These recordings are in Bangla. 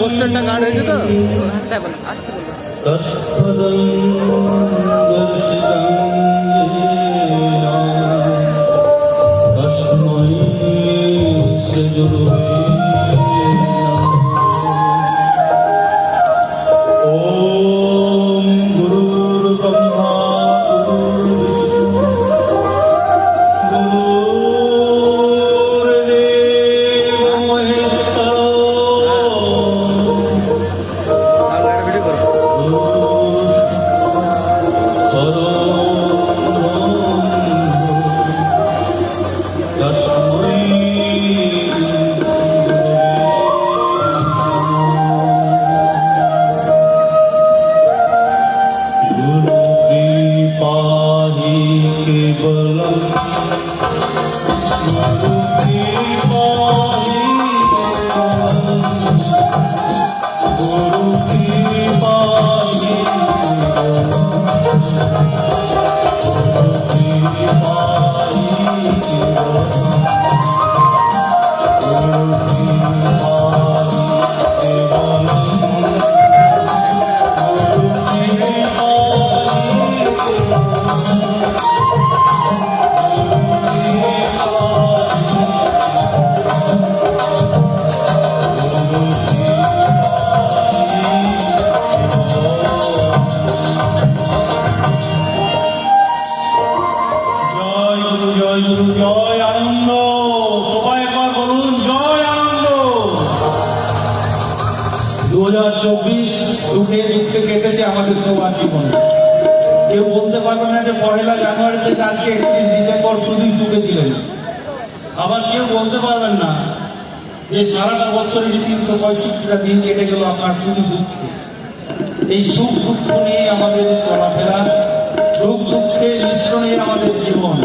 হোস্টেলটা গার্ড হয়েছে তো আসতে বলো আসতে বলো জয় আনন্দ, সবাই একবার বলুন জয় আনন্দ। 2024 সুখে দুঃখে কেটেছে আমাদের সবার জীবনে। কেউ বলতে পারবে না যে 1 জানুয়ারি থেকে আজকে 31 ডিসেম্বর শুধুই সুখে ছিলেন। আবার কেউ বলতে পারবেন না যে সারাটা বছরে যে 365টা দিন কেটে গেল আপনার শুধু দুঃখে। এই সুখ দুঃখ নিয়ে আমাদের চলাফেরা, সুখ দুঃখের মিশ্রণে আমাদের জীবন।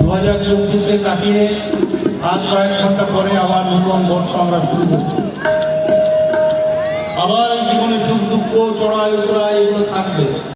2024 কাটিয়ে আজ কয়েক ঘন্টা পরে আবার নতুন বর্ষ আমরা শুরু করব। আবার এই জীবনে সুখ দুঃখ চড়াই উতরাই এগুলো থাকবে।